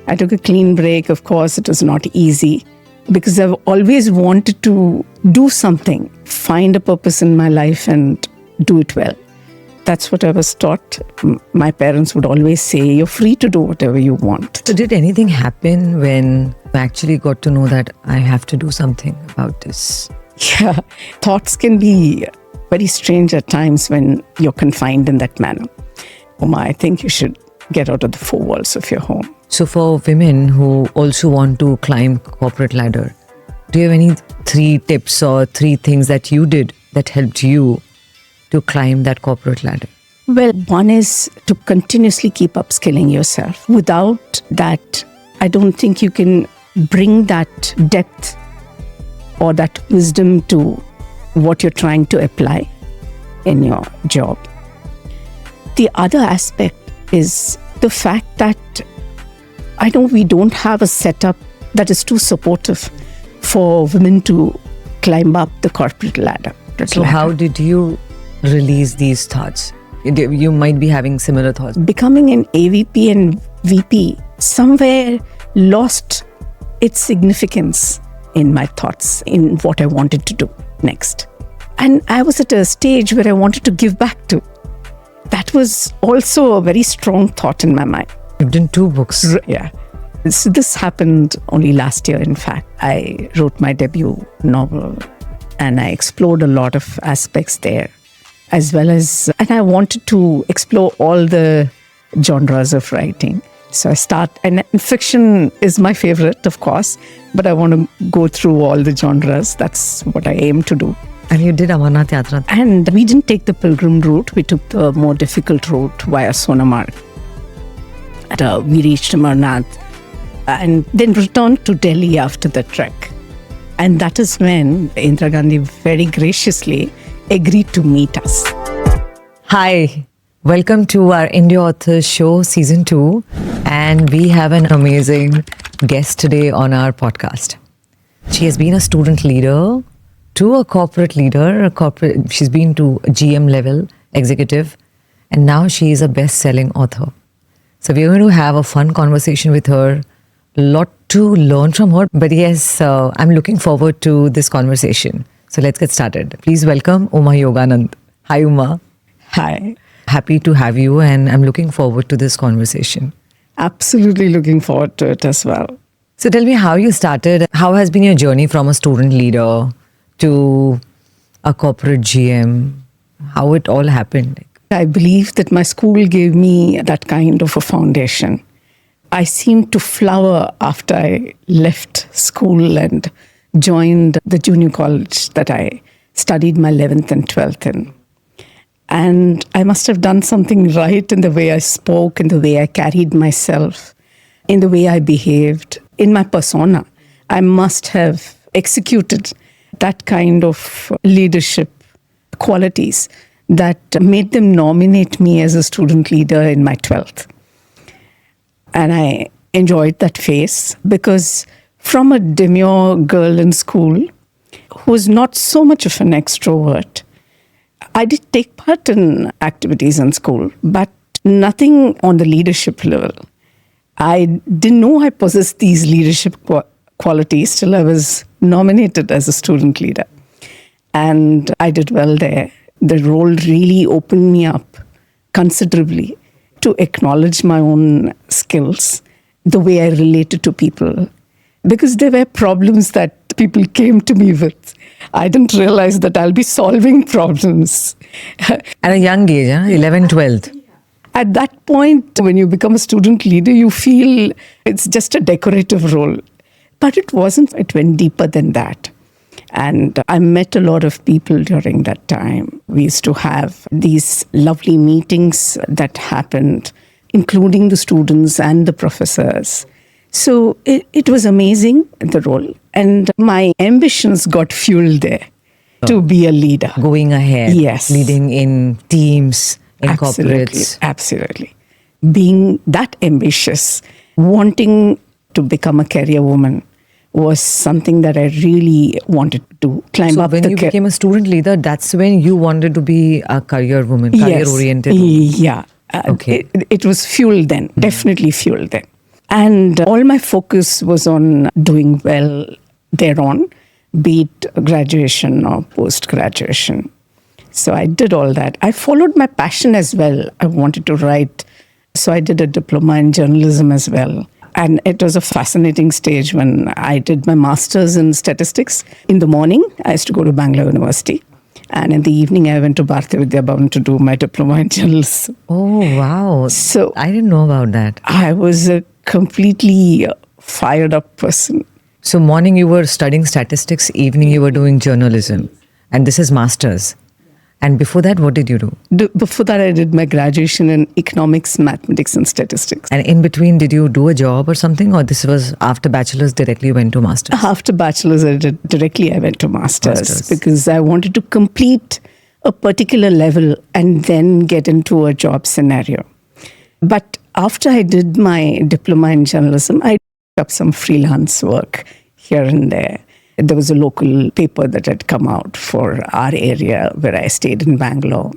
I took a clean break. Of course, it was not easy because I've always wanted to do something, find a purpose in my life and do it well. That's what I was taught. My parents would always say, you're free to do whatever you want. So did anything happen when I actually got to know that I have to do something about this? Yeah, thoughts can be very strange at times when you're confined in that manner. Uma, I think you should get out of the four walls of your home. So for women who also want to climb corporate ladder, do you have any 3 tips or 3 things that you did that helped you to climb that corporate ladder? Well, one is to continuously keep upskilling yourself. Without that, I don't think you can bring that depth or that wisdom to what you're trying to apply in your job. The other aspect is the fact that I know we don't have a setup that is too supportive for women to climb up the corporate ladder. So how did you release these thoughts? You might be having similar thoughts. Becoming an AVP and VP somewhere lost its significance in my thoughts, in what I wanted to do next. And I was at a stage where I wanted to give back to. That was also a very strong thought in my mind. You've done 2 books. Yeah. So this happened only last year, in fact. I wrote my debut novel and I explored a lot of aspects there, as well as, and I wanted to explore all the genres of writing. So and fiction is my favorite, of course, but I want to go through all the genres. That's what I aim to do. And you did Amarnath Yatra. And we didn't take the pilgrim route. We took the more difficult route via Sonamarg. We reached Amarnath and then returned to Delhi after the trek. And that is when Indira Gandhi very graciously agreed to meet us. Hi, welcome to our India Authors Show Season 2. And we have an amazing guest today on our podcast. She has been a student leader to a corporate leader. She's been to a GM level executive. And now she is a best-selling author. So we're going to have a fun conversation with her. A lot to learn from her. But yes, I'm looking forward to this conversation. So let's get started. Please welcome Uma Yoganand. Hi, Uma. Hi. Happy to have you, and I'm looking forward to this conversation. Absolutely looking forward to it as well. So tell me how you started. How has been your journey from a student leader to a corporate GM? How it all happened? I believe that my school gave me that kind of a foundation. I seemed to flower after I left school and joined the junior college that I studied my 11th and 12th in. And I must have done something right in the way I spoke, in the way I carried myself, in the way I behaved, in my persona. I must have executed that kind of leadership qualities that made them nominate me as a student leader in my 12th. And I enjoyed that phase because from a demure girl in school who was not so much of an extrovert, I did take part in activities in school, but nothing on the leadership level. I didn't know I possessed these leadership qualities till I was nominated as a student leader. And I did well there. The role really opened me up considerably to acknowledge my own skills, the way I related to people. Because there were problems that people came to me with. I didn't realize that I'll be solving problems. At a young age, 11, 12. At that point, when you become a student leader, you feel it's just a decorative role. But it wasn't. It went deeper than that. And I met a lot of people during that time. We used to have these lovely meetings that happened, including the students and the professors. So it was amazing, the role. And my ambitions got fueled there to be a leader. Going ahead. Yes. Leading in teams, in Absolutely, corporates. Absolutely. Being that ambitious, wanting to become a career woman was something that I really wanted to climb up. So when you became a student leader, that's when you wanted to be a career woman, career-oriented woman. Yeah. Okay. It was fueled then, definitely fueled then. And all my focus was on doing well thereon, be it graduation or post-graduation. So I did all that. I followed my passion as well. I wanted to write. So I did a diploma in journalism as well. And it was a fascinating stage when I did my master's in statistics. In the morning, I used to go to Bangalore University. And in the evening, I went to Bharatiya Vidya Bhavan to do my diploma in journalism. Oh, wow. So I didn't know about that. I was a completely fired up person. So morning you were studying statistics, evening you were doing journalism. And this is master's. And before that, what did you do? Before that, I did my graduation in economics, mathematics, and statistics. And in between, did you do a job or something? Or this was after bachelor's, directly you went to master's? After bachelor's, I went to master's because I wanted to complete a particular level and then get into a job scenario. But after I did my diploma in journalism, I took up some freelance work here and there. There was a local paper that had come out for our area where I stayed in Bangalore.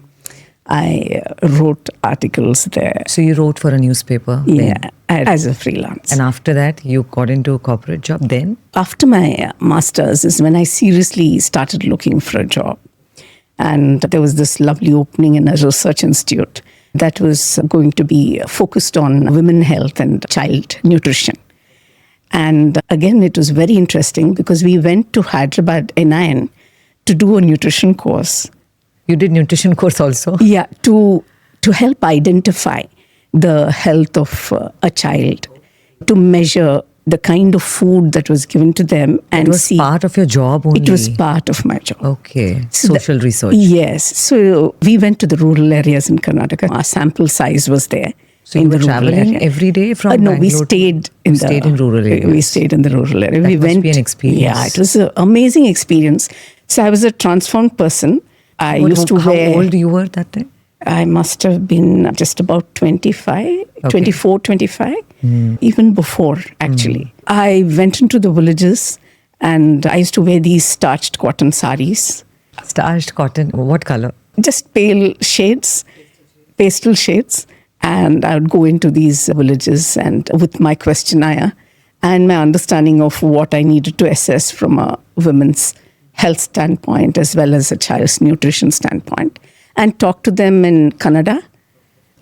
I wrote articles there. So you wrote for a newspaper? Yeah, as a freelance. And after that, you got into a corporate job then? After my master's is when I seriously started looking for a job. And there was this lovely opening in a research institute that was going to be focused on women health and child nutrition. And again, it was very interesting because we went to Hyderabad, NIN, to do a nutrition course. You did nutrition course also? Yeah, to help identify the health of a child, to measure the kind of food that was given to them. And it was part of your job only? It was part of my job. Okay, social research. Yes. So we went to the rural areas in Karnataka. Our sample size was there. So you were traveling every day from No, Bangalore? we stayed in rural areas. We stayed in the rural area. That must be an experience. Yeah, it was an amazing experience. So I was a transformed person. I used to wear... How old you were that time? I must have been just about 25, 24, 25, even before, actually. I went into the villages and I used to wear these starched cotton saris. Starched cotton, what color? Just pale shades, pastel shades. And I would go into these villages and with my questionnaire and my understanding of what I needed to assess from a women's health standpoint as well as a child's nutrition standpoint and talk to them in Kannada.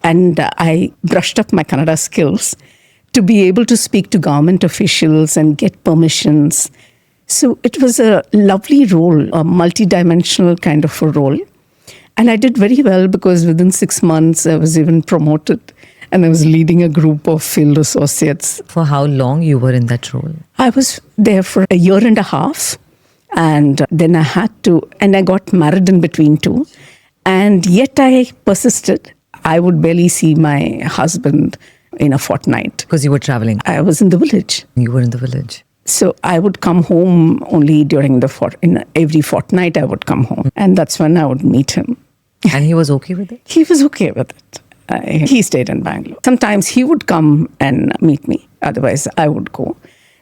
And I brushed up my Kannada skills to be able to speak to government officials and get permissions. So it was a lovely role, a multidimensional kind of a role. And I did very well because within 6 months, I was even promoted and I was leading a group of field associates. For how long you were in that role? I was there for a year and a half. And then I got married in between too. And yet I persisted. I would barely see my husband in a fortnight. Because you were traveling? I was in the village. You were in the village. So I would come home only during every fortnight I would come home. And that's when I would meet him. And he was okay with it? He was okay with it. He stayed in Bangalore. Sometimes he would come and meet me. Otherwise, I would go.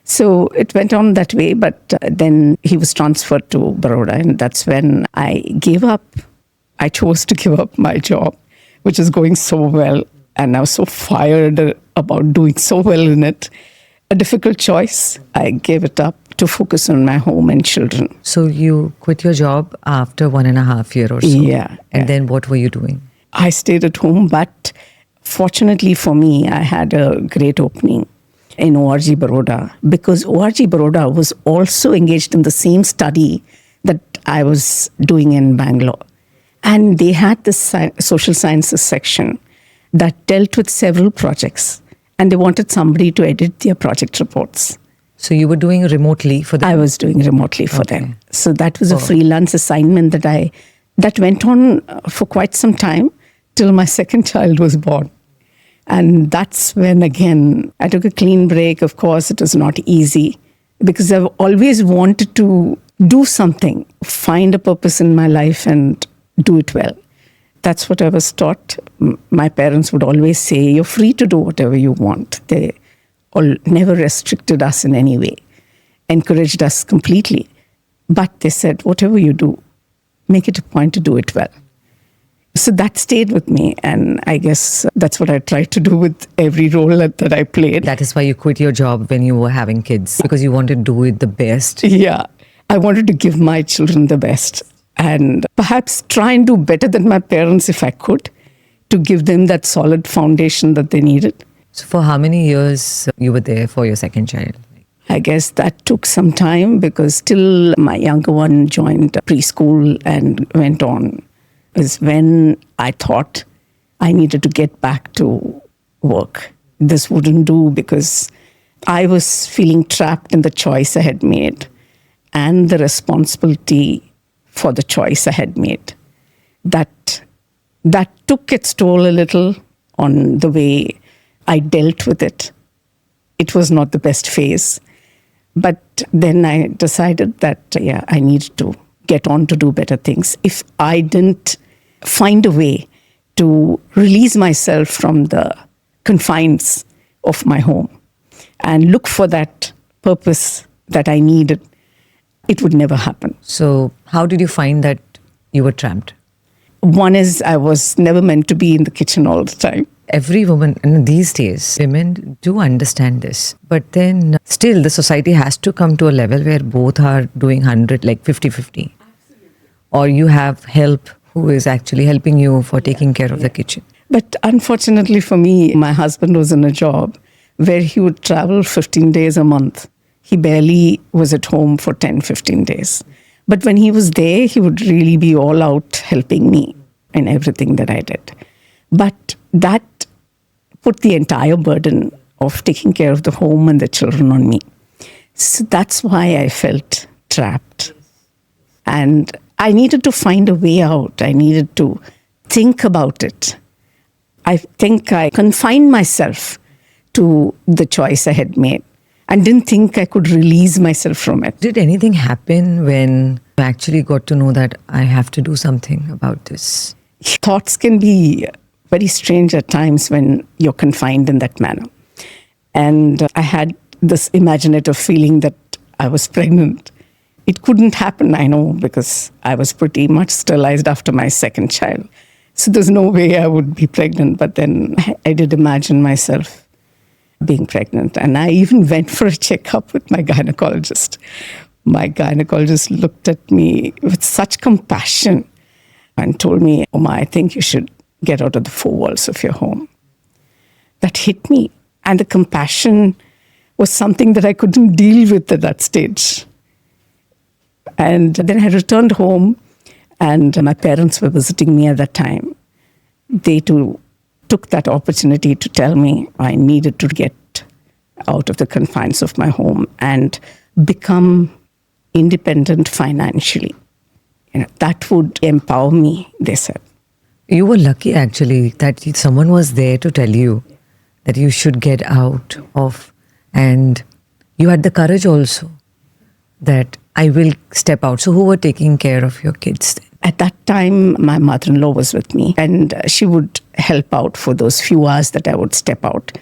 So it went on that way. But then he was transferred to Baroda. And that's when I gave up. I chose to give up my job, which is going so well. And I was so fired about doing so well in it. A difficult choice. I gave it up to focus on my home and children. So you quit your job after 1.5 years or so? Yeah. And then what were you doing? I stayed at home, but fortunately for me, I had a great opening in ORG Baroda because ORG Baroda was also engaged in the same study that I was doing in Bangalore. And they had this social sciences section that dealt with several projects. And they wanted somebody to edit their project reports. So you were doing remotely for them? I was doing remotely for them. So that was a freelance assignment that went on for quite some time till my second child was born. And that's when, again, I took a clean break. Of course, it was not easy because I've always wanted to do something, find a purpose in my life and do it well. That's what I was taught. My parents would always say, you're free to do whatever you want. They never restricted us in any way, encouraged us completely. But they said, whatever you do, make it a point to do it well. So that stayed with me. And I guess that's what I tried to do with every role that I played. That is why you quit your job when you were having kids, because you wanted to do it the best. Yeah. I wanted to give my children the best and perhaps try and do better than my parents if I could, to give them that solid foundation that they needed. So for how many years you were there for your second child? I guess that took some time because still my younger one joined preschool and went on. Is when I thought I needed to get back to work. This wouldn't do because I was feeling trapped in the choice I had made and the responsibility for the choice I had made. That took its toll a little on the way I dealt with it. It was not the best phase. But then I decided that, I needed to get on to do better things. If I didn't find a way to release myself from the confines of my home and look for that purpose that I needed, it would never happen. So how did you find that you were trapped? One is I was never meant to be in the kitchen all the time. Every woman, and these days, women do understand this. But then still the society has to come to a level where both are doing 100, like 50-50. Or you have help who is actually helping you for taking care of the kitchen. But unfortunately for me, my husband was in a job where he would travel 15 days a month. He barely was at home for 10-15 days. But when he was there, he would really be all out helping me in everything that I did. But that put the entire burden of taking care of the home and the children on me. So that's why I felt trapped. And I needed to find a way out. I needed to think about it. I think I confined myself to the choice I had made and didn't think I could release myself from it. Did anything happen when you actually got to know that I have to do something about this? Thoughts can be very strange at times when you're confined in that manner. And I had this imaginative feeling that I was pregnant. It couldn't happen, I know, because I was pretty much sterilized after my second child. So there's no way I would be pregnant. But then I did imagine myself being pregnant. And I even went for a checkup with my gynecologist. My gynecologist looked at me with such compassion and told me, Oma, I think you should get out of the four walls of your home. That hit me. And the compassion was something that I couldn't deal with at that stage. And then I returned home, and my parents were visiting me at that time. They too took that opportunity to tell me I needed to get out of the confines of my home and become independent financially. That would empower me, they said. You were lucky actually that someone was there to tell you that you should get out of, and you had the courage also that I will step out. So who were taking care of your kids then? At that time, my mother-in-law was with me, and she would help out for those few hours that I would step out,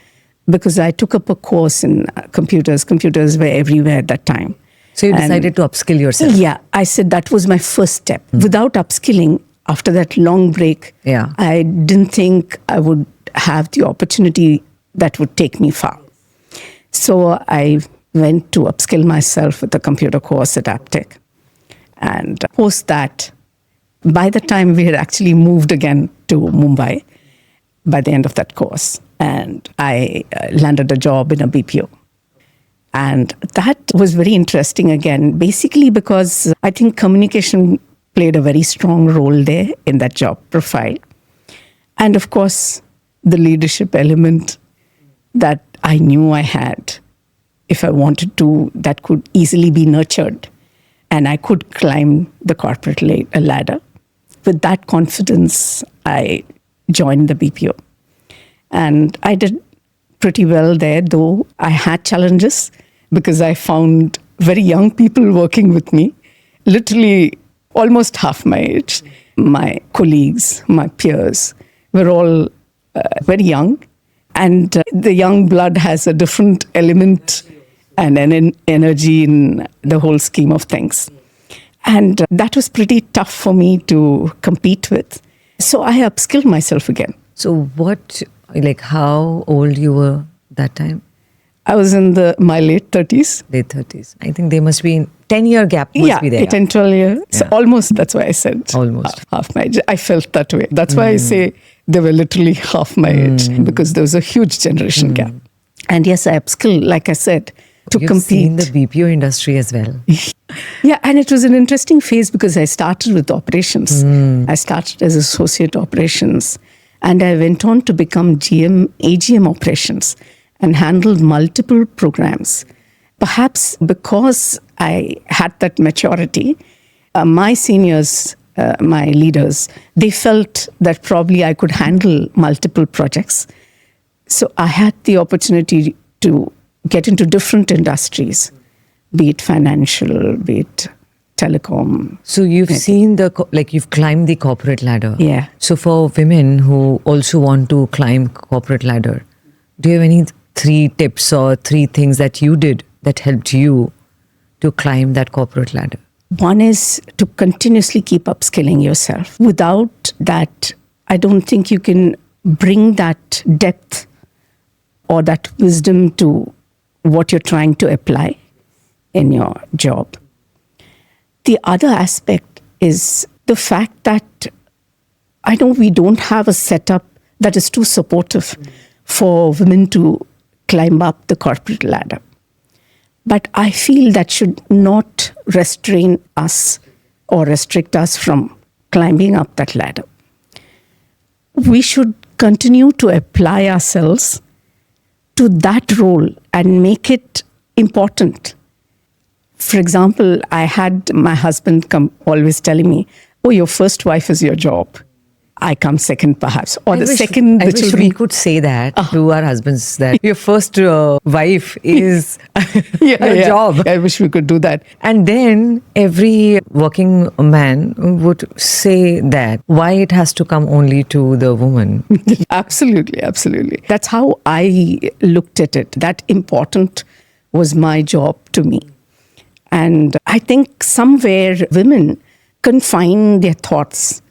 because I took up a course in computers. Computers were everywhere at that time. So you decided to upskill yourself? Yeah, I said that was my first step. Without upskilling, after that long break, I didn't think I would have the opportunity that would take me far. So I went to upskill myself with a computer course at Aptech. And post that, by the time we had actually moved again to Mumbai, by the end of that course, and I landed a job in a BPO. And that was very interesting again, basically because I think communication played a very strong role there in that job profile. And of course, the leadership element that I knew I had, if I wanted to, that could easily be nurtured. And I could climb the corporate ladder. With that confidence, I joined the BPO. And I did pretty well there, though I had challenges because I found very young people working with me, literally almost half my age. My colleagues, my peers were all very young. And the young blood has a different element and an energy in the whole scheme of things. And that was pretty tough for me to compete with. So I upskilled myself again. So how old you were that time? I was in my late 30s. Late 30s. I think there must be 10-year gap must be there. 10, 12 years. So almost, that's why I said Almost. half my age. I felt that way. That's why I say they were literally half my age, because there was a huge generation gap. And yes, I upskilled, like I said, to You've compete. seen the BPO industry as well. Yeah, and it was an interesting phase because I started with operations. I started as associate operations, and I went on to become AGM operations and handled multiple programs. Perhaps because I had that maturity, my seniors, my leaders, they felt that probably I could handle multiple projects. So I had the opportunity to get into different industries, be it financial, be it telecom. So you've seen you've climbed the corporate ladder. Yeah. So for women who also want to climb corporate ladder, do you have any 3 tips or 3 things that you did that helped you to climb that corporate ladder? One is to continuously keep upskilling yourself. Without that, I don't think you can bring that depth or that wisdom to what you're trying to apply in your job. The other aspect is the fact that I know we don't have a setup that is too supportive for women to climb up the corporate ladder. But I feel that should not restrain us or restrict us from climbing up that ladder. We should continue to apply ourselves to that role and make it important. For example, I had my husband always telling me, "Oh, your first wife is your job. I come second, perhaps." Or the second, the I wish children. we could say that to our husbands, that your first wife is your job. I wish we could do that. And then every working man would say that why it has to come only to the woman. Absolutely, absolutely. That's how I looked at it. That important was my job to me. And I think somewhere women confine their thoughts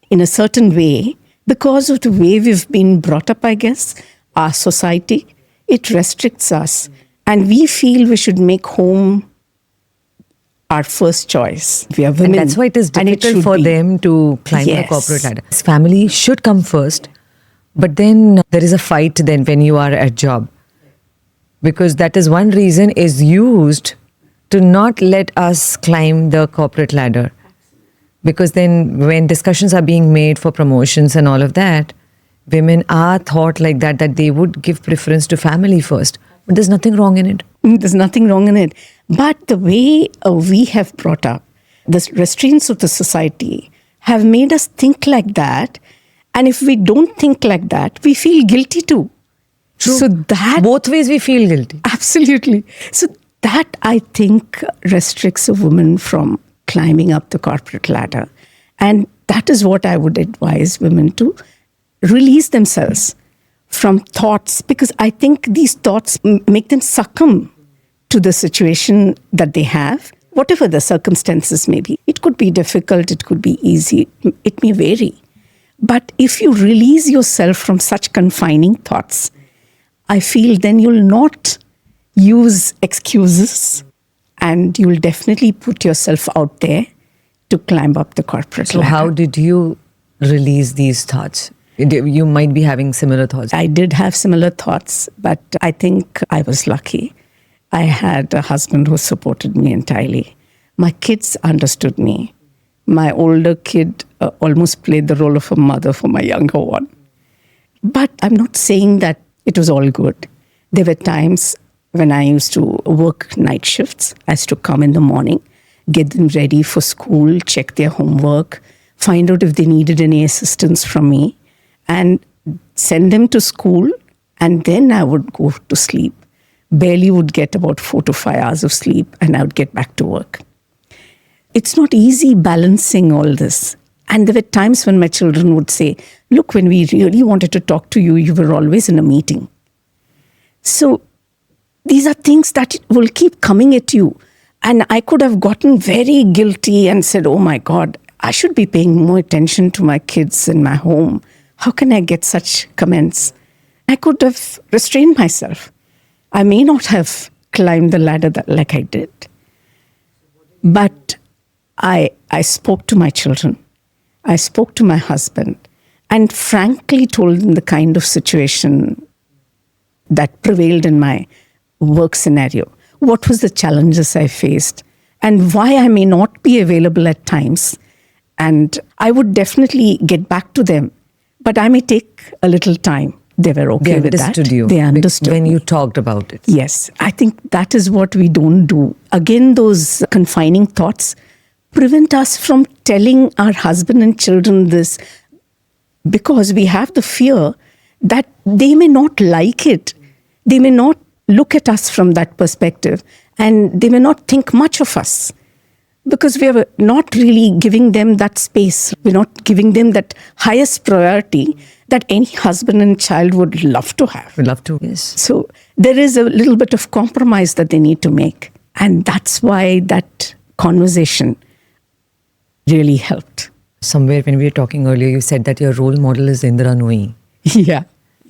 in a certain way because of the way we've been brought up, I guess, our society. It restricts us. And we feel we should make home our first choice. We are women. And that's why it is difficult for them to climb the corporate ladder. Family should come first, but then there is a fight then when you are at job. Because that is one reason is used to not let us climb the corporate ladder. Because then when discussions are being made for promotions and all of that, women are thought like that they would give preference to family first. But there's nothing wrong in it. There's nothing wrong in it. But the way we have brought up, the restraints of the society have made us think like that. And if we don't think like that, we feel guilty too. True. So that... Both ways we feel guilty. Absolutely. So that, I think, restricts a woman from climbing up the corporate ladder. And that is what I would advise women to release themselves from thoughts, because I think these thoughts make them succumb to the situation that they have, whatever the circumstances may be. It could be difficult, it could be easy, it may vary. But if you release yourself from such confining thoughts, I feel then you'll not use excuses and you'll definitely put yourself out there to climb up the corporate ladder. So how did you release these thoughts? You might be having similar thoughts. I did have similar thoughts, but I think I was lucky. I had a husband who supported me entirely. My kids understood me. My older kid almost played the role of a mother for my younger one. But I'm not saying that it was all good. There were times when I used to work night shifts. I used to come in the morning, get them ready for school, check their homework, find out if they needed any assistance from me, and send them to school, and then I would go to sleep. Barely would get about 4 to 5 hours of sleep, and I would get back to work. It's not easy balancing all this. And there were times when my children would say, "Look, when we really wanted to talk to you, you were always in a meeting." So these are things that will keep coming at you. And I could have gotten very guilty and said, "Oh my God, I should be paying more attention to my kids in my home. How can I get such comments? I could have restrained myself. I may not have climbed the ladder like I did. But I spoke to my children. I spoke to my husband and frankly told them the kind of situation that prevailed in my work scenario. What was the challenges I faced and why I may not be available at times. And I would definitely get back to them, but I may take a little time. They were okay with that. They understood you. They understood when me. you talked about it. Yes, I think that is what we don't do. Again, those confining thoughts prevent us from telling our husband and children this because we have the fear that they may not like it. They may not look at us from that perspective and they may not think much of us because we are not really giving them that space. We're not giving them that highest priority that any husband and child would love to have. We'd love to, yes. So there is a little bit of compromise that they need to make. And that's why that conversation really helped. Somewhere when we were talking earlier, you said that your role model is Indra Nooyi. Yeah.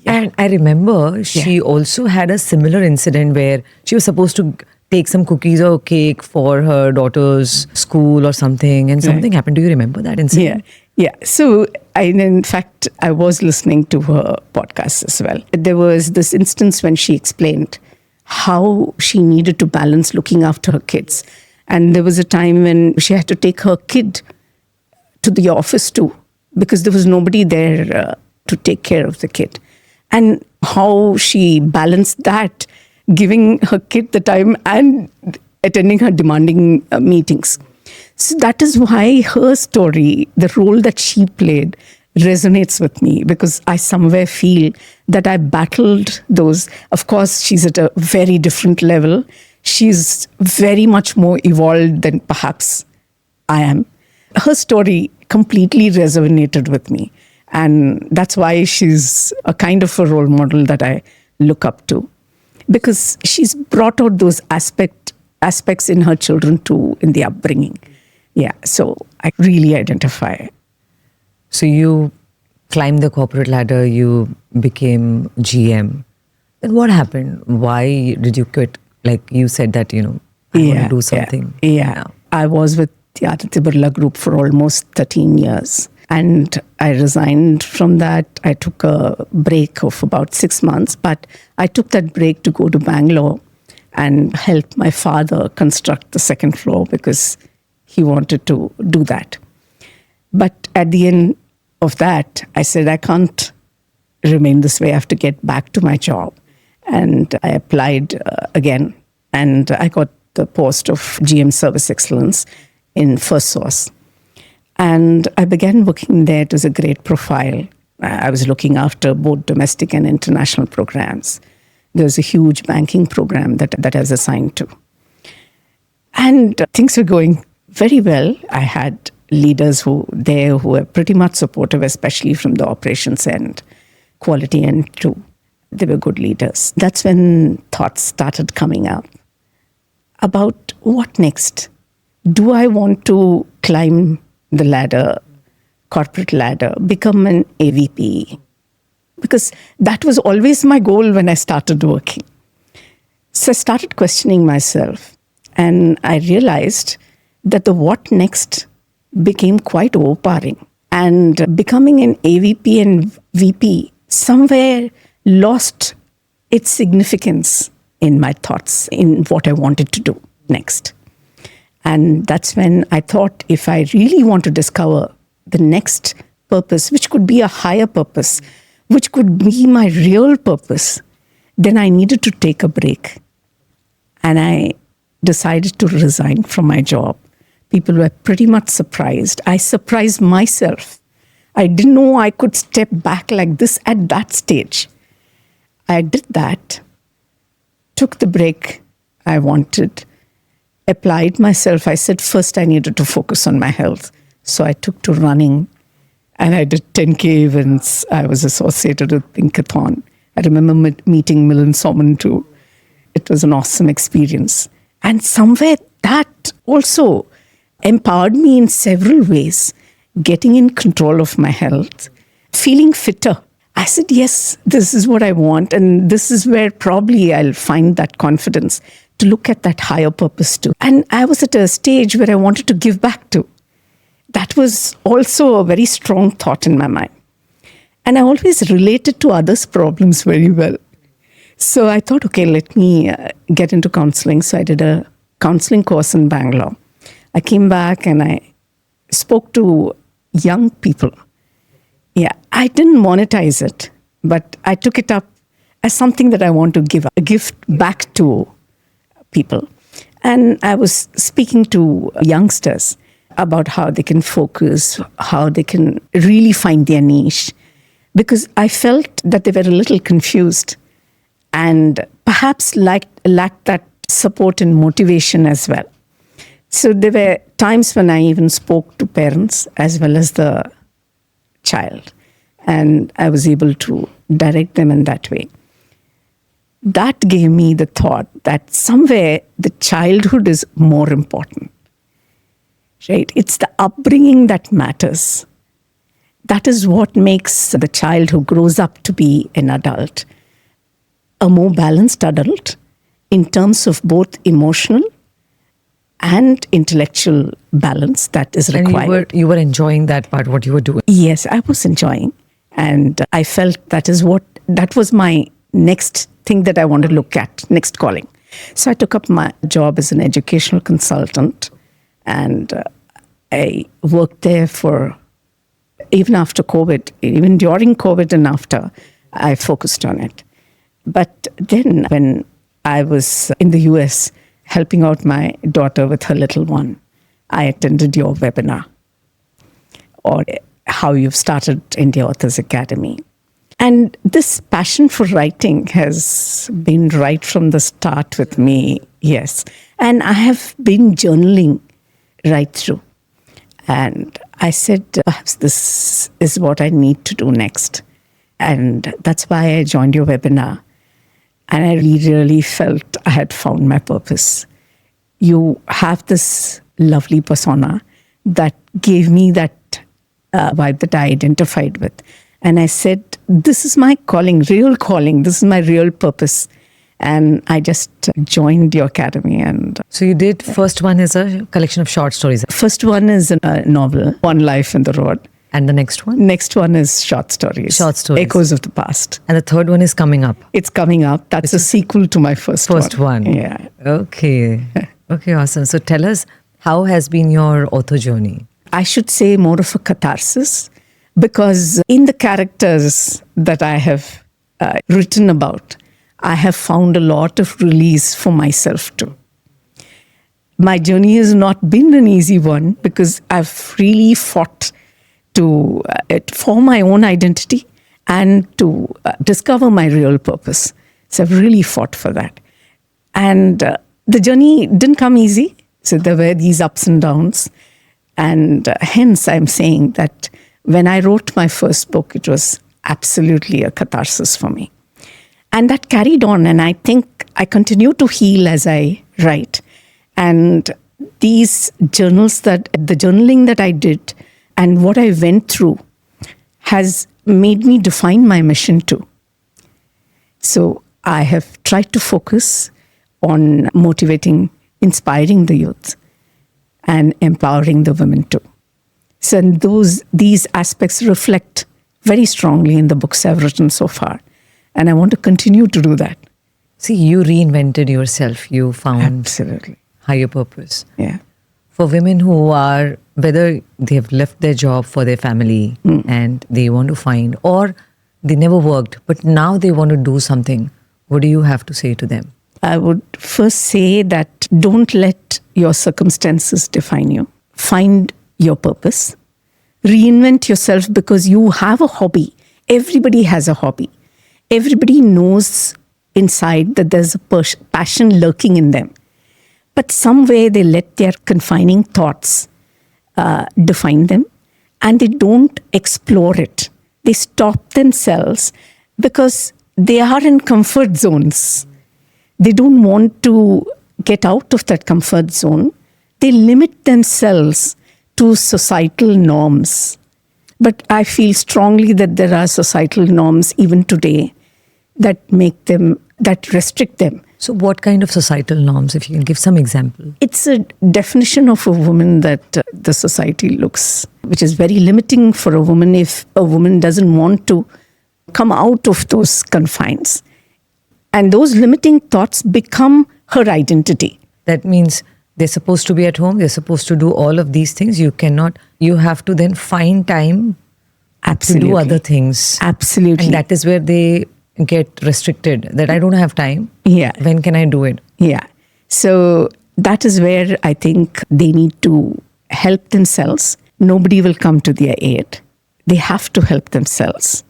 And I remember she also had a similar incident where she was supposed to take some cookies or cake for her daughter's school or something, and something happened. Do you remember that incident? Yeah. So, in fact, I was listening to her podcast as well. There was this instance when she explained how she needed to balance looking after her kids. And there was a time when she had to take her kid to the office too, because there was nobody there to take care of the kid. And how she balanced that, giving her kid the time and attending her demanding meetings. So that is why her story, the role that she played, resonates with me, because I somewhere feel that I battled those. Of course, she's at a very different level. She's very much more evolved than perhaps I am. Her story completely resonated with me. And that's why she's a kind of a role model that I look up to. Because she's brought out those aspects in her children too, in the upbringing. Yeah, so I really identify. So you climbed the corporate ladder, you became GM. Then what happened? Why did you quit? Like you said that, I want to do something. Yeah. I was with the Aditya Birla Group for almost 13 years. And I resigned from that. I took a break of about 6 months, but I took that break to go to Bangalore and help my father construct the second floor because he wanted to do that. But at the end of that, I said, I can't remain this way. I have to get back to my job. And I applied again, and I got the post of GM Service Excellence in FirstSource. And I began working there. It was a great profile. I was looking after both domestic and international programs. There was a huge banking program that I was assigned to. And things were going very well. I had leaders who were pretty much supportive, especially from the operations end, quality end too. They were good leaders. That's when thoughts started coming up about what next. Do I want to climb the ladder, corporate ladder, become an AVP? Because that was always my goal when I started working. So I started questioning myself, and I realized that the what next became quite overpowering. And becoming an AVP and VP somewhere lost its significance in my thoughts, in what I wanted to do next. And that's when I thought, if I really want to discover the next purpose, which could be a higher purpose, which could be my real purpose, then I needed to take a break. And I decided to resign from my job. People were pretty much surprised. I surprised myself. I didn't know I could step back like this at that stage. I did that, took the break I wanted, applied myself. I said, first I needed to focus on my health. So I took to running, and I did 10K events. I was associated with Pinkathon. I remember meeting Milan Soman too. It was an awesome experience. And somewhere that also empowered me in several ways, getting in control of my health, feeling fitter. I said, yes, this is what I want. And this is where probably I'll find that confidence to look at that higher purpose too. And I was at a stage where I wanted to give back to. That was also a very strong thought in my mind. And I always related to others' problems very well. So I thought, okay, let me get into counseling. So I did a counseling course in Bangalore. I came back and I spoke to young people. Yeah, I didn't monetize it, but I took it up as something that I want to give a gift back to people. And I was speaking to youngsters about how they can focus, how they can really find their niche. Because I felt that they were a little confused and perhaps lacked that support and motivation as well. So there were times when I even spoke to parents as well as the child, and I was able to direct them in that way. That gave me the thought that somewhere the childhood is more important, right? It's the upbringing that matters. That is what makes the child who grows up to be an adult a more balanced adult in terms of both emotional and intellectual balance that is required. And you were enjoying that part, what you were doing? Yes, I was enjoying. And I felt that was my next thing that I wanted to look at, next calling. So I took up my job as an educational consultant, and I worked there for, even after COVID, even during COVID and after, I focused on it. But then when I was in the US helping out my daughter with her little one, I attended your webinar on how you've started India Authors Academy. And this passion for writing has been right from the start with me, yes. And I have been journaling right through. And I said, perhaps this is what I need to do next. And that's why I joined your webinar. And I really felt I had found my purpose. You have this lovely persona that gave me that vibe that I identified with. And I said, this is my calling, this is my real purpose. And I just joined your academy. And so you did, first one is a collection of short stories. First one is a novel, One Life in the Road. And the next one? Next one is short stories. Short stories. Echoes of the Past. And the third one is coming up. It's coming up. That's a sequel to my first one. Yeah. Okay. Okay, awesome. So tell us, how has been your author journey? I should say more of a catharsis, because in the characters that I have written about, I have found a lot of release for myself too. My journey has not been an easy one, because I've really fought to form my own identity and to discover my real purpose. So I've really fought for that. And the journey didn't come easy. So there were these ups and downs. And hence I'm saying that when I wrote my first book, it was absolutely a catharsis for me. And that carried on. And I think I continue to heal as I write. And these journals, the journaling that I did and what I went through has made me define my mission too. So I have tried to focus on motivating, inspiring the youth and empowering the women too. So these aspects reflect very strongly in the books I've written so far. And I want to continue to do that. See, you reinvented yourself. You found absolutely higher purpose. Yeah. For women who are, whether they have left their job for their family and they want to find, or they never worked, but now they want to do something, what do you have to say to them? I would first say that don't let your circumstances define you. Find your purpose. Reinvent yourself, because you have a hobby. Everybody has a hobby. Everybody knows inside that there's a passion lurking in them. But some way they let their confining thoughts define them, and they don't explore it. They stop themselves because they are in comfort zones. They don't want to get out of that comfort zone. They limit themselves to societal norms. But I feel strongly that there are societal norms even today that that restrict them. So what kind of societal norms, if you can give some example? It's a definition of a woman that the society looks, which is very limiting for a woman if a woman doesn't want to come out of those confines. And those limiting thoughts become her identity. That means they're supposed to be at home, they're supposed to do all of these things. You have to then find time Absolutely. to do other things. Absolutely. And that is where they get restricted, that I don't have time. Yeah. When can I do it? Yeah. So that is where I think they need to help themselves. Nobody will come to their aid. They have to help themselves.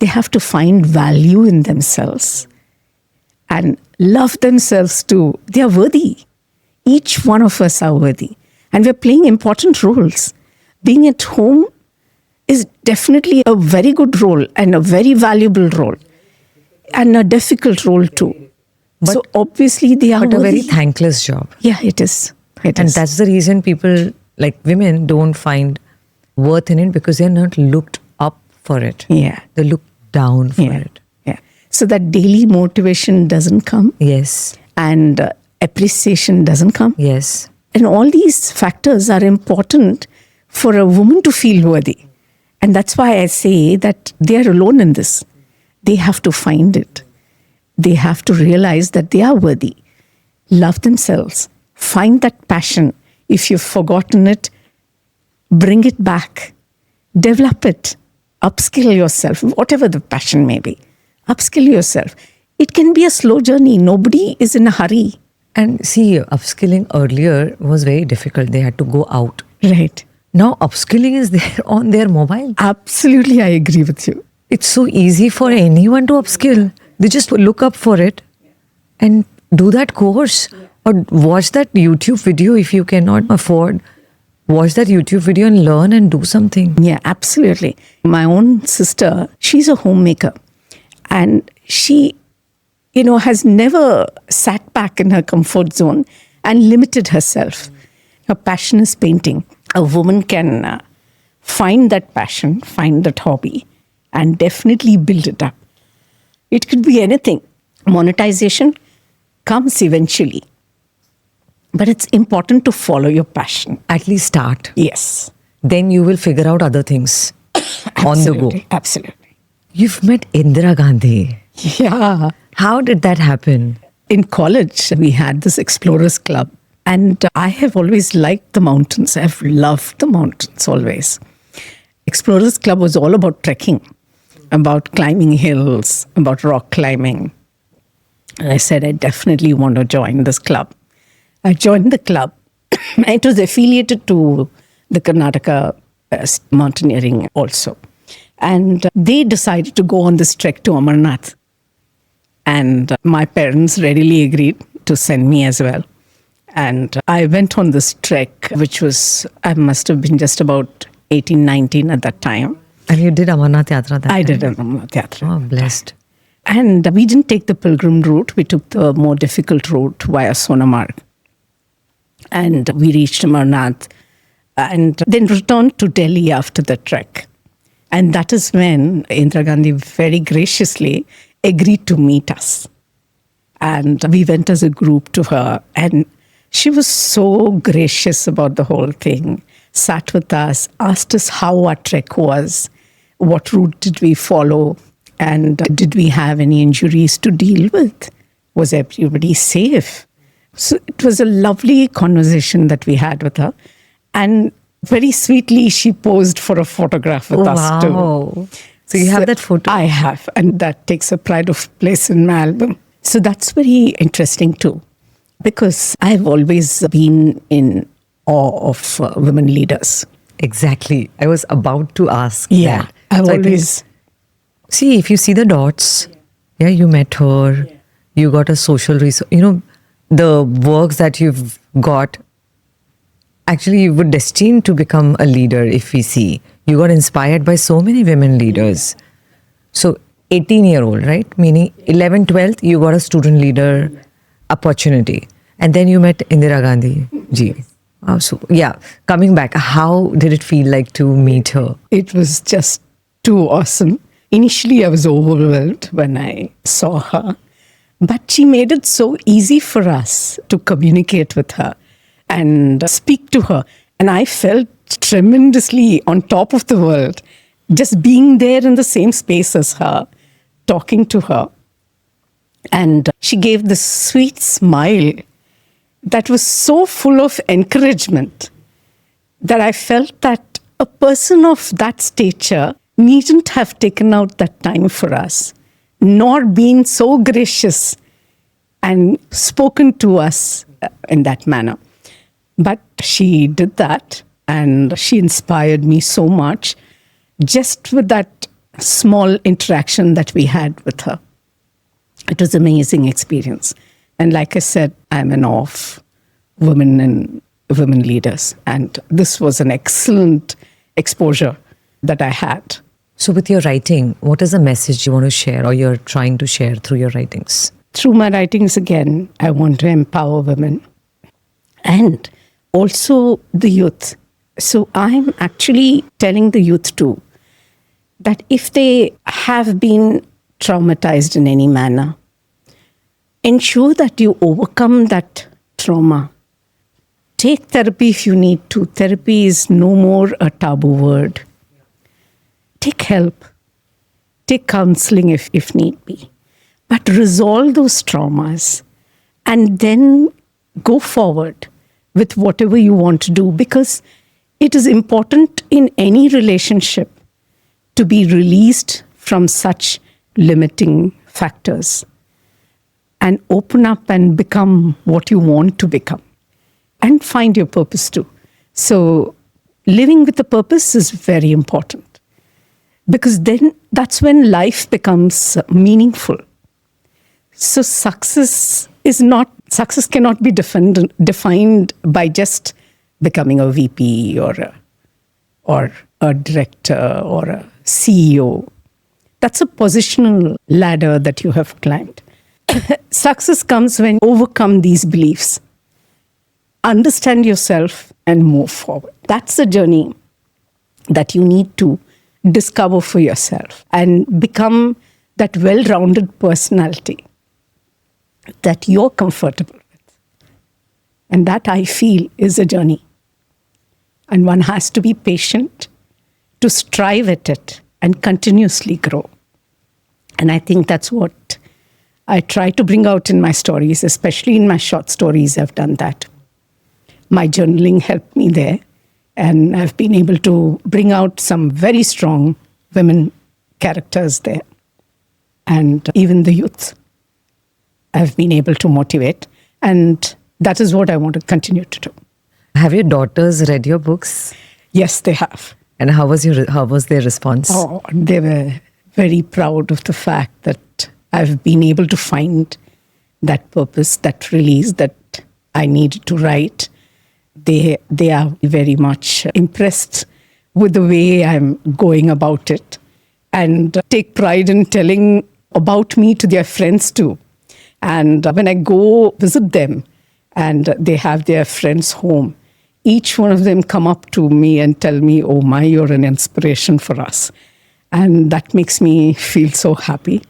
They have to find value in themselves and love themselves too. They are worthy. Each one of us are worthy. And we're playing important roles. Being at home is definitely a very good role and a very valuable role. And a difficult role too. But, so obviously they are But worthy. a very thankless job. Yeah, it is. And that's the reason people, like women, don't find worth in it, because they're not looked up for it. Yeah. They look down for it. Yeah. So that daily motivation doesn't come. Yes. And appreciation doesn't come. Yes. And all these factors are important for a woman to feel worthy. And that's why I say that they are alone in this. They have to find it. They have to realize that they are worthy. Love themselves. Find that passion. If you've forgotten it, bring it back. Develop it. Upskill yourself, whatever the passion may be. Upskill yourself. It can be a slow journey. Nobody is in a hurry. And see, upskilling earlier was very difficult. They had to go out. Right. Now upskilling is there on their mobile. Absolutely, I agree with you. It's so easy for anyone to upskill. They just look up for it and do that course or watch that YouTube video if you cannot afford. Watch that YouTube video and learn and do something. Yeah, absolutely. My own sister, she's a homemaker. And she, has never sat back in her comfort zone and limited herself. Her passion is painting. A woman can find that passion, find that hobby, and definitely build it up. It could be anything. Monetization comes eventually. But it's important to follow your passion. At least start. Yes. Then you will figure out other things on the go. Absolutely. You've met Indira Gandhi. Yeah. How did that happen? In college, we had this Explorers Club. And I have always liked the mountains. I've loved the mountains always. Explorers Club was all about trekking, about climbing hills, about rock climbing. And I said, I definitely want to join this club. I joined the club. It was affiliated to the Karnataka mountaineering also. And they decided to go on this trek to Amarnath. And my parents readily agreed to send me as well. And I went on this trek, which was, I must have been just about 18, 19 at that time. And you did Amarnath Yatra that time? I did Amarnath Yatra. Oh, blessed. And we didn't take the pilgrim route. We took the more difficult route via Sonamarg. And we reached Amarnath and then returned to Delhi after the trek. And that is when Indira Gandhi very graciously agreed to meet us. And we went as a group to her. And she was so gracious about the whole thing. Sat with us, asked us how our trek was, what route did we follow, and did we have any injuries to deal with? Was everybody safe? So it was a lovely conversation that we had with her. And very sweetly, she posed for a photograph with us too. So you have that photo? I have. And that takes a pride of place in my album. So that's very interesting too. Because I've always been in awe of women leaders. Exactly. I was about to ask Yeah. that. I've So always... See, if you see the dots, yeah, you met her, you got a social resource, the works that you've got, actually you were destined to become a leader if we see. You got inspired by so many women leaders. So 18-year-old, right? Meaning 11th, 12th, you got a student leader opportunity. And then you met Indira Gandhi ji. So, yeah, coming back, how did it feel like to meet her? It was just too awesome. Initially, I was overwhelmed when I saw her, but she made it so easy for us to communicate with her and speak to her. And I felt tremendously on top of the world, just being there in the same space as her, talking to her. And she gave this sweet smile that was so full of encouragement that I felt that a person of that stature needn't have taken out that time for us, nor been so gracious and spoken to us in that manner. But she did that, and she inspired me so much just with that small interaction that we had with her. It was an amazing experience. And like I said, I'm an awe of women and women leaders. And this was an excellent exposure that I had. So, with your writing, what is the message you want to share or you're trying to share through your writings? Through my writings, again, I want to empower women and also the youth. So I'm actually telling the youth too that if they have been traumatized in any manner, ensure that you overcome that trauma. Take therapy if you need to. Therapy is no more a taboo word. Take help. Take counseling if need be. But resolve those traumas and then go forward with whatever you want to do, because it is important in any relationship to be released from such limiting factors and open up and become what you want to become and find your purpose too. So living with a purpose is very important, because then that's when life becomes meaningful. So success cannot be defined by just becoming a VP or a director or a CEO. That's a positional ladder that you have climbed. Success comes when you overcome these beliefs, understand yourself, and move forward. That's a journey that you need to discover for yourself and become that well-rounded personality that you're comfortable with. And that, I feel, is a journey. And one has to be patient to strive at it and continuously grow. And I think that's what I try to bring out in my stories, especially in my short stories. I've done that. My journaling helped me there. And I've been able to bring out some very strong women characters there. And even the youth, I've been able to motivate. And that is what I want to continue to do. Have your daughters read your books? Yes, they have. And how was their response? Oh, they were very proud of the fact that I've been able to find that purpose, that release that I needed to write. They are very much impressed with the way I'm going about it, and take pride in telling about me to their friends too. And when I go visit them and they have their friends home, each one of them come up to me and tell me, "Oh my, you're an inspiration for us." And that makes me feel so happy.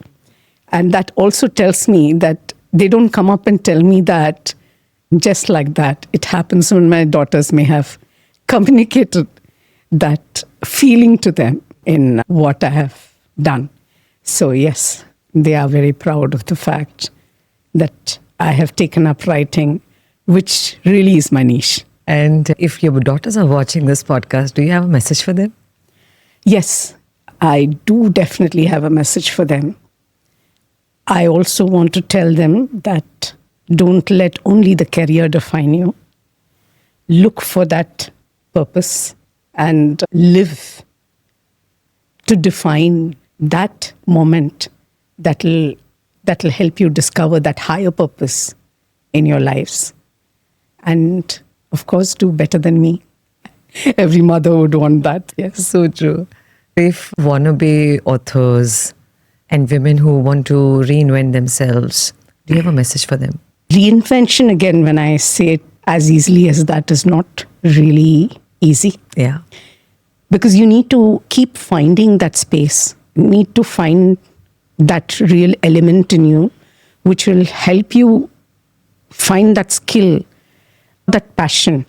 And that also tells me that they don't come up and tell me that just like that. It happens when my daughters may have communicated that feeling to them in what I have done. So yes, they are very proud of the fact that I have taken up writing, which really is my niche. And if your daughters are watching this podcast, do you have a message for them? Yes, I do definitely have a message for them. I also want to tell them that don't let only the career define you. Look for that purpose and live to define that moment that'll help you discover that higher purpose in your lives. And of course, do better than me. Every mother would want that. Yes. So true. If wannabe authors and women who want to reinvent themselves, do you have a message for them? Reinvention, again, when I say it, as easily as that is not really easy. Yeah. Because you need to keep finding that space. You need to find that real element in you, which will help you find that skill, that passion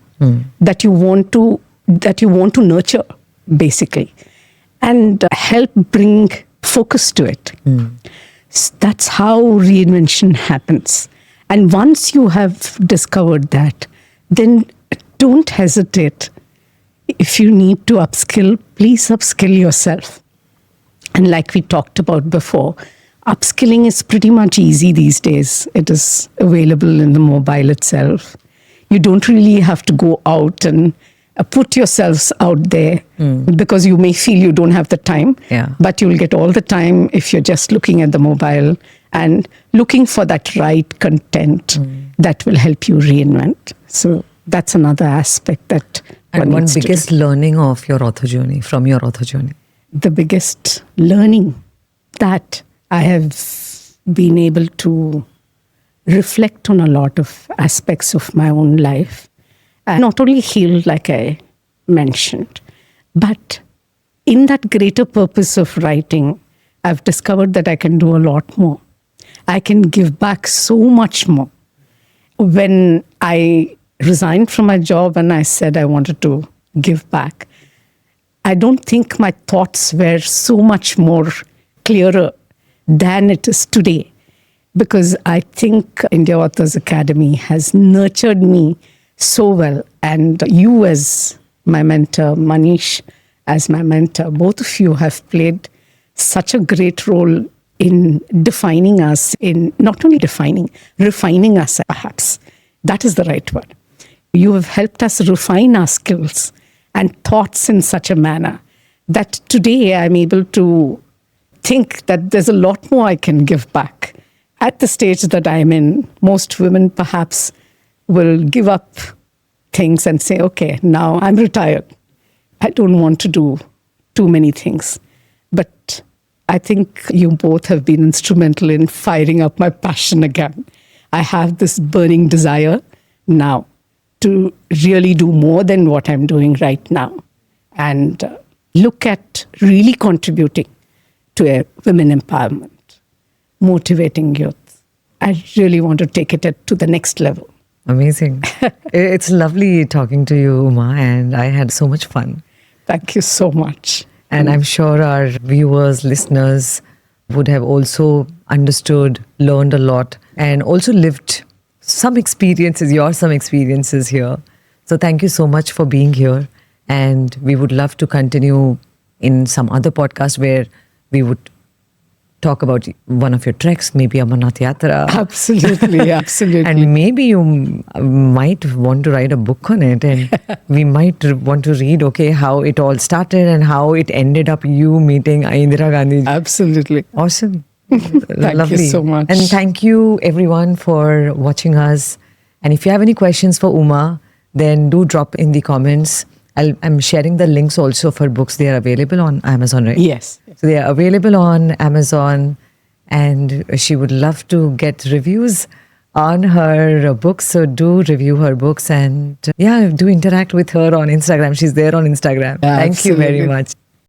that you want to nurture, basically, and help bring focus to it. That's how reinvention happens. And once you have discovered that, then don't hesitate. If you need to upskill, please upskill yourself. And like we talked about before, upskilling is pretty much easy these days. It is available in the mobile itself. You don't really have to go out and put yourselves out there because you may feel you don't have the time. Yeah. But you'll get all the time if you're just looking at the mobile and looking for that right content that will help you reinvent. So that's another aspect that And one needs to do. biggest learning of your author journey, from your author journey? The biggest learning that I have been able to reflect on a lot of aspects of my own life. And not only healed, like I mentioned, but in that greater purpose of writing, I've discovered that I can do a lot more. I can give back so much more. When I resigned from my job and I said I wanted to give back, I don't think my thoughts were so much more clearer than it is today. Because I think India Authors Academy has nurtured me so well. And you as my mentor, Manish as my mentor, both of you have played such a great role in defining us, in not only defining, refining us perhaps. That is the right word. You have helped us refine our skills and thoughts in such a manner that today I'm able to think that there's a lot more I can give back. At the stage that I'm in, most women perhaps will give up things and say, okay, now I'm retired. I don't want to do too many things. But I think you both have been instrumental in firing up my passion again. I have this burning desire now to really do more than what I'm doing right now and look at really contributing to a women empowerment, motivating youth. I really want to take it to the next level. Amazing. It's lovely talking to you, Uma, and I had so much fun. Thank you so much. And I'm sure our viewers, listeners would have also understood, learned a lot, and also lived some experiences here. So thank you so much for being here. And we would love to continue in some other podcast where we would talk about one of your treks, maybe Amarnath Yatra. Absolutely, absolutely. And maybe you might want to write a book on it, and we might want to read, how it all started and how it ended up you meeting Indira Gandhi. Absolutely. Awesome. Thank you so much. And thank you everyone for watching us. And if you have any questions for Uma, then do drop in the comments. I'm sharing the links also for books. They are available on Amazon, right? Yes. So they are available on Amazon, and she would love to get reviews on her books. So do review her books and do interact with her on Instagram. She's there on Instagram. Yeah, Thank you very absolutely. much.